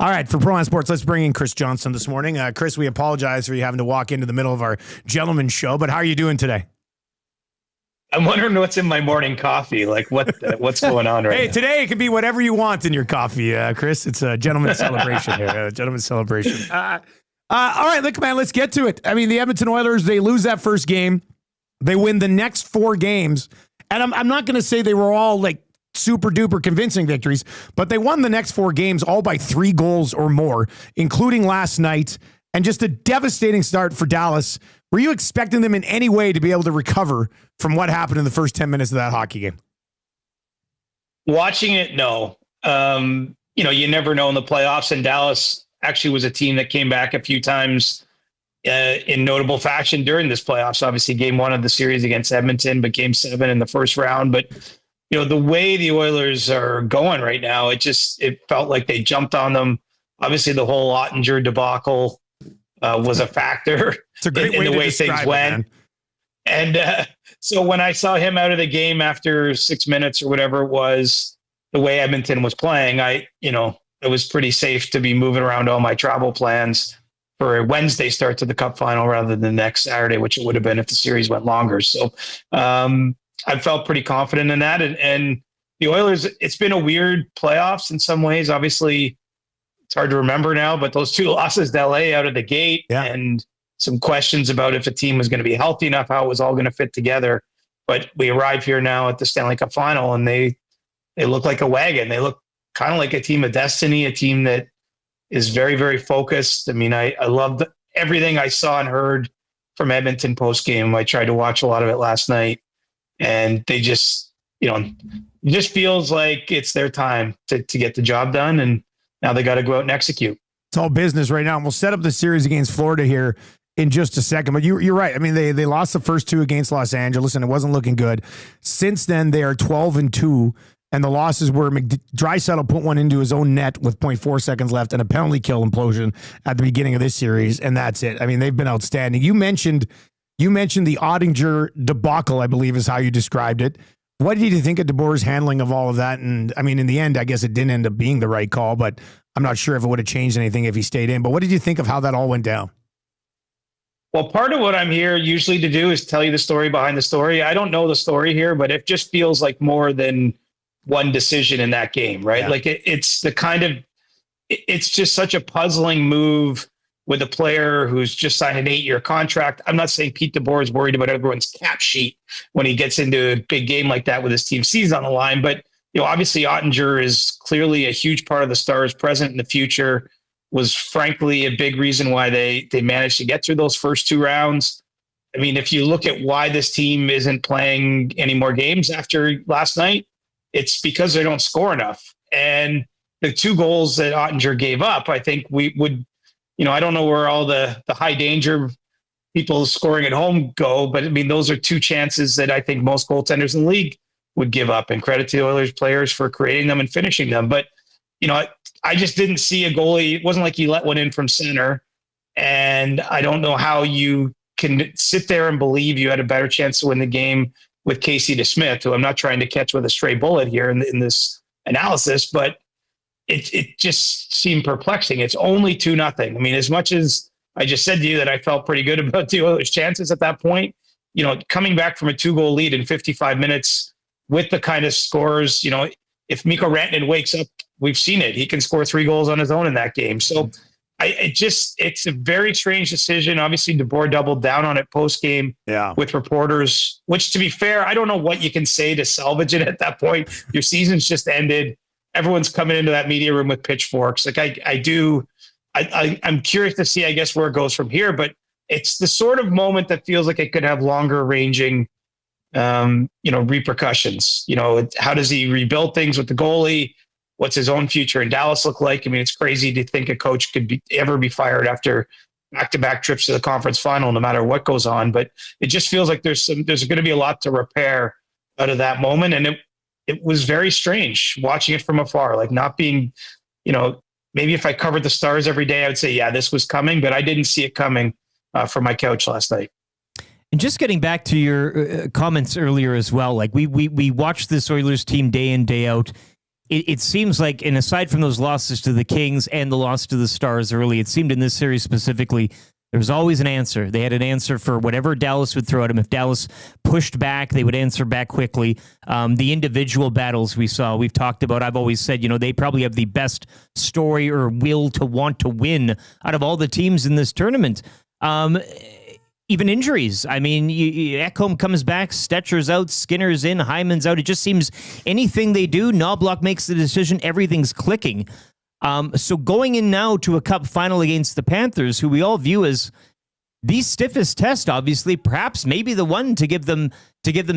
All right, for Pro Line Sports, let's bring in Chris Johnston this morning. Chris, we apologize for you having to walk into the middle of our gentleman's show, but how are you doing today? I'm wondering what's in my morning coffee. Like what's going on right now? Hey, today it can be whatever you want in your coffee, Chris. It's a gentleman's celebration here. A gentleman's celebration. All right, look, man, let's get to it. I mean, the Edmonton Oilers, they lose that first game. They win the next 4 games. And I'm not going to say they were all like super duper convincing victories, but they won the next 4 games all by 3 goals or more, including last night, and just a devastating start for Dallas. Were you expecting them in any way to be able to recover from what happened in the first 10 minutes of that hockey game? Watching it, no. You never know in the playoffs, and Dallas actually was a team that came back a few times in notable fashion during this playoffs. Obviously, game 1 of the series against Edmonton, but game 7 in the first round. But the way the Oilers are going right now, it felt like they jumped on them. Obviously, the whole Oettinger debacle was a factor in the way things went. And so when I saw him out of the game after 6 minutes or whatever it was, the way Edmonton was playing, it was pretty safe to be moving around all my travel plans for a Wednesday start to the Cup Final rather than next Saturday, which it would have been if the series went longer. So I felt pretty confident in that. And the Oilers, it's been a weird playoffs in some ways. Obviously, it's hard to remember now, but those 2 losses to LA out of the gate and some questions about if a team was going to be healthy enough, how it was all going to fit together. But we arrive here now at the Stanley Cup Final, and they look like a wagon. They look kind of like a team of destiny, a team that is very, very focused. I mean, I loved everything I saw and heard from Edmonton post-game. I tried to watch a lot of it last night, and they just, it just feels like it's their time to get the job done, and now they got to go out and execute. It's all business right now. And we'll set up the series against Florida here in just a second. But you're right. I mean, they lost the first 2 against Los Angeles, and it wasn't looking good. Since then, they are 12-2, and the losses were Draisaitl put one into his own net with 0.4 seconds left and a penalty kill implosion at the beginning of this series, and that's it. I mean, they've been outstanding. You mentioned the Oettinger debacle, I believe is how you described it. What did you think of DeBoers' handling of all of that? And I mean, in the end, I guess it didn't end up being the right call, but I'm not sure if it would have changed anything if he stayed in. But what did you think of how that all went down? Well, part of what I'm here usually to do is tell you the story behind the story. I don't know the story here, but it just feels like more than one decision in that game, right? Yeah. Like it's just such a puzzling move with a player who's just signed an 8-year contract. I'm not saying Pete DeBoers is worried about everyone's cap sheet when he gets into a big game like that with his team season on the line. But, obviously Oettinger is clearly a huge part of the Stars' present and the future, was frankly a big reason why they managed to get through those first 2 rounds. I mean, if you look at why this team isn't playing any more games after last night, it's because they don't score enough. And the 2 goals that Oettinger gave up, I think we would, I don't know where all the high danger people scoring at home go, but I mean, those are 2 chances that I think most goaltenders in the league would give up, and credit to the Oilers players for creating them and finishing them. But, I just didn't see a goalie. It wasn't like he let one in from center. And I don't know how you can sit there and believe you had a better chance to win the game with Casey DeSmith, who I'm not trying to catch with a stray bullet here in this analysis, but it just seemed perplexing. It's only 2-0. I mean, as much as I just said to you that I felt pretty good about the Oilers' chances at that point, coming back from a 2-goal lead in 55 minutes with the kind of scores, if Mikko Rantanen wakes up, we've seen it. He can score 3 goals on his own in that game. So it's a very strange decision. Obviously, DeBoer doubled down on it post-game with reporters, which, to be fair, I don't know what you can say to salvage it at that point. Your season's just ended. Everyone's coming into that media room with pitchforks. Like I'm curious to see, I guess, where it goes from here, but it's the sort of moment that feels like it could have longer ranging, repercussions. How does he rebuild things with the goalie? What's his own future in Dallas look like? I mean, it's crazy to think a coach could ever be fired after back-to-back trips to the conference final, no matter what goes on. But it just feels like there's going to be a lot to repair out of that moment. And it was very strange watching it from afar, like not being, maybe if I covered the Stars every day, I would say, yeah, this was coming, but I didn't see it coming from my couch last night. And just getting back to your comments earlier as well, like we watched this Oilers team day in, day out. it seems like, and aside from those losses to the Kings and the loss to the Stars early, it seemed in this series specifically, there was always an answer. They had an answer for whatever Dallas would throw at them. If Dallas pushed back, they would answer back quickly. The individual battles we've talked about, I've always said, they probably have the best story or will to want to win out of all the teams in this tournament. Even injuries. I mean, Ekholm comes back, Stetcher's out, Skinner's in, Hyman's out. It just seems anything they do, Knoblauch makes the decision, everything's clicking. So going in now to a cup final against the Panthers, who we all view as the stiffest test, obviously, perhaps maybe the one to give them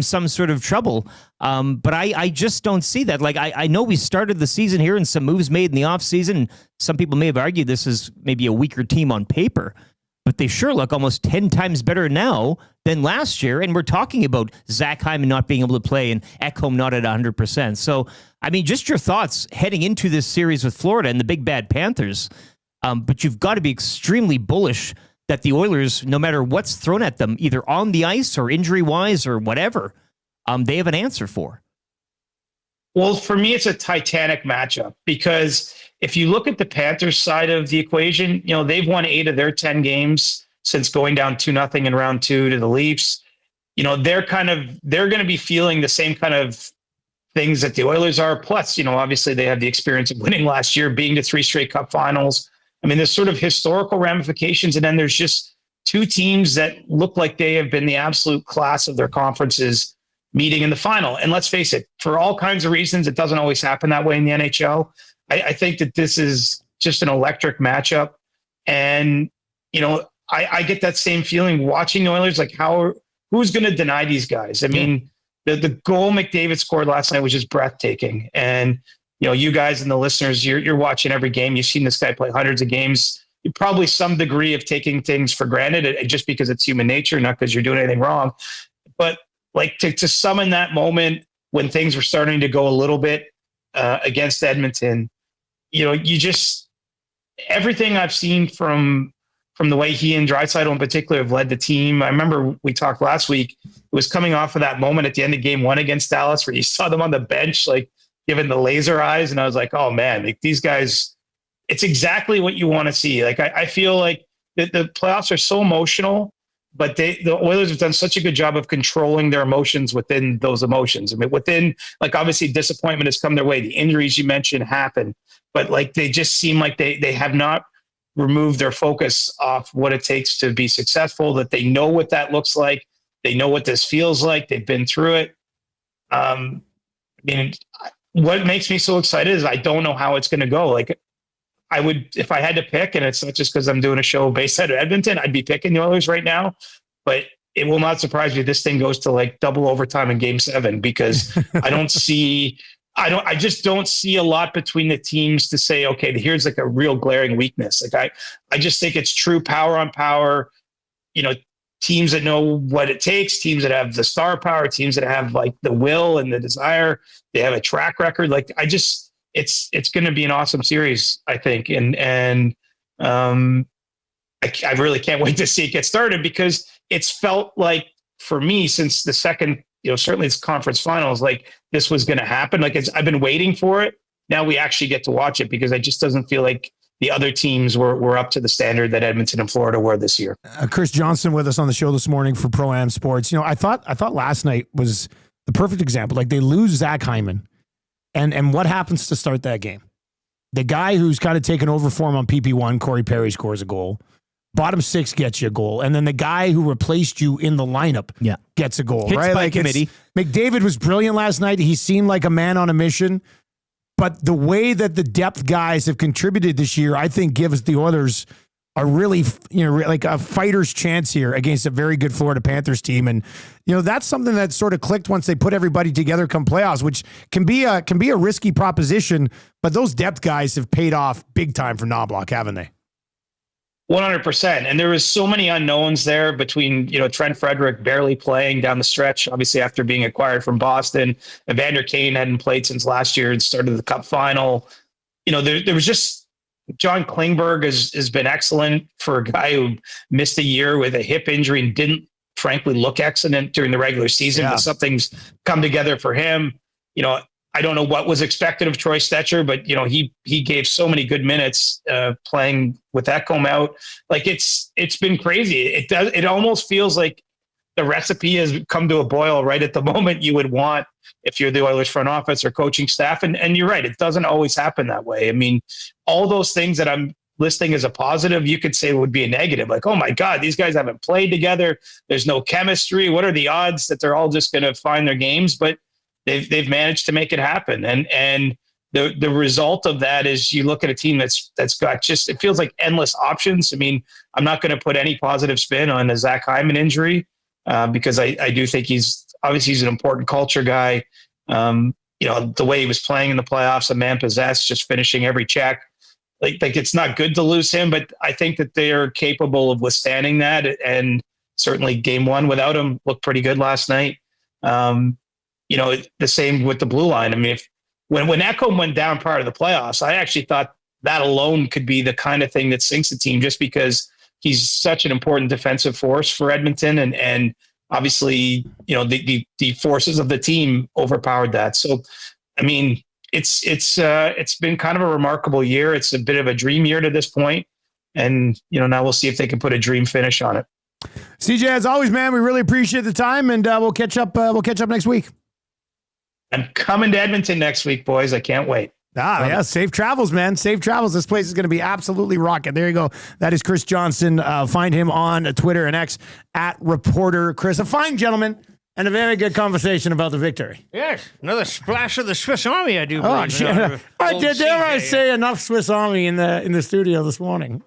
some sort of trouble. But I just don't see that. Like, I know we started the season here and some moves made in the offseason. Some people may have argued this is maybe a weaker team on paper, but they sure look almost 10 times better now than last year. And we're talking about Zach Hyman not being able to play and Ekholm not at 100%. So, I mean, just your thoughts heading into this series with Florida and the big bad Panthers. But you've got to be extremely bullish that the Oilers, no matter what's thrown at them, either on the ice or injury-wise or whatever, they have an answer for. Well, for me, it's a titanic matchup because if you look at the Panthers side of the equation, they've won 8 of their 10 games since going down 2-0 in round 2 to the Leafs. They're going to be feeling the same kind of things that the Oilers are. Plus, obviously they have the experience of winning last year, being to 3 straight cup finals. I mean, there's sort of historical ramifications. And then there's just 2 teams that look like they have been the absolute class of their conferences meeting in the final. And let's face it, for all kinds of reasons, it doesn't always happen that way in the NHL. I think that this is just an electric matchup. And, I get that same feeling watching the Oilers, like who's going to deny these guys? I mean, the goal McDavid scored last night was just breathtaking. And, you guys and the listeners, you're watching every game. You've seen this guy play hundreds of games. You probably some degree of taking things for granted just because it's human nature, not because you're doing anything wrong. But like to summon that moment when things were starting to go a little bit against Edmonton, you just everything I've seen from the way he and Draisaitl in particular have led the team. I remember we talked last week. It was coming off of that moment at the end of game 1 against Dallas where you saw them on the bench, like giving the laser eyes, and I was like, oh man, like these guys, it's exactly what you want to see. Like I feel like the playoffs are so emotional, but the Oilers have done such a good job of controlling their emotions within those emotions. I mean, within, like, obviously disappointment has come their way. The injuries you mentioned happen, but like they just seem like they have not removed their focus off what it takes to be successful, that they know what that looks like. They know what this feels like. They've been through it. I mean, what makes me so excited is I don't know how it's going to go. Like I would, if I had to pick, and it's not just because I'm doing a show based out of Edmonton, I'd be picking the Oilers right now, but it will not surprise me if this thing goes to like double overtime in game 7, because I just don't see a lot between the teams to say, okay, here's like a real glaring weakness. Like I just think it's true power on power, teams that know what it takes, teams that have the star power, teams that have like the will and the desire, they have a track record. Like it's going to be an awesome series, I think. And I really can't wait to see it get started, because it's felt like for me since the second, certainly it's conference finals, like this was going to happen. Like I've been waiting for it. Now we actually get to watch it, because it just doesn't feel like the other teams were up to the standard that Edmonton and Florida were this year. Chris Johnston with us on the show this morning for Pro-Am Sports. I thought last night was the perfect example. Like they lose Zach Hyman, and what happens to start that game? The guy who's kind of taken over for him on PP1, Corey Perry, scores a goal. Bottom 6 gets you a goal. And then the guy who replaced you in the lineup gets a goal. Hits right? by committee. McDavid was brilliant last night. He seemed like a man on a mission. But the way that the depth guys have contributed this year, I think gives the Oilers a really, like a fighter's chance here against a very good Florida Panthers team. And, that's something that sort of clicked once they put everybody together come playoffs, which can be a risky proposition. But those depth guys have paid off big time for Knoblauch, haven't they? 100%. And there was so many unknowns there between, Trent Frederick barely playing down the stretch, obviously after being acquired from Boston. Evander Kane hadn't played since last year and started the Cup final. There was just John Klingberg has been excellent for a guy who missed a year with a hip injury and didn't frankly look excellent during the regular season, but something's come together for him. I don't know what was expected of Troy Stetcher, but he gave so many good minutes playing with Ekholm out. Like it's been crazy. It almost feels like the recipe has come to a boil right at the moment you would want if you're the Oilers front office or coaching staff. And you're right, it doesn't always happen that way. I mean, all those things that I'm listing as a positive, you could say would be a negative. Like, oh my God, these guys haven't played together. There's no chemistry. What are the odds that they're all just going to find their games? But they've managed to make it happen. And the result of that is you look at a team that's got just, it feels like endless options. I mean, I'm not going to put any positive spin on the Zach Hyman injury because I do think he's an important culture guy. The way he was playing in the playoffs, a man possessed, just finishing every check. Like it's not good to lose him, but I think that they are capable of withstanding that. And certainly game one without him looked pretty good last night. The same with the blue line. I mean, when Ekholm went down prior to the playoffs, I actually thought that alone could be the kind of thing that sinks the team, just because he's such an important defensive force for Edmonton. And obviously, the forces of the team overpowered that. So, I mean, it's been kind of a remarkable year. It's a bit of a dream year to this point. And, now we'll see if they can put a dream finish on it. CJ, as always, man, we really appreciate the time, and we'll catch up next week. I'm coming to Edmonton next week, boys. I can't wait. Yeah. Safe travels, man. Safe travels. This place is going to be absolutely rocking. There you go. That is Chris Johnston. Find him on Twitter and X at Reporter Chris. A fine gentleman and a very good conversation about the victory. Yes. Another splash of the Swiss Army, I do believe. I say enough Swiss Army in the studio this morning.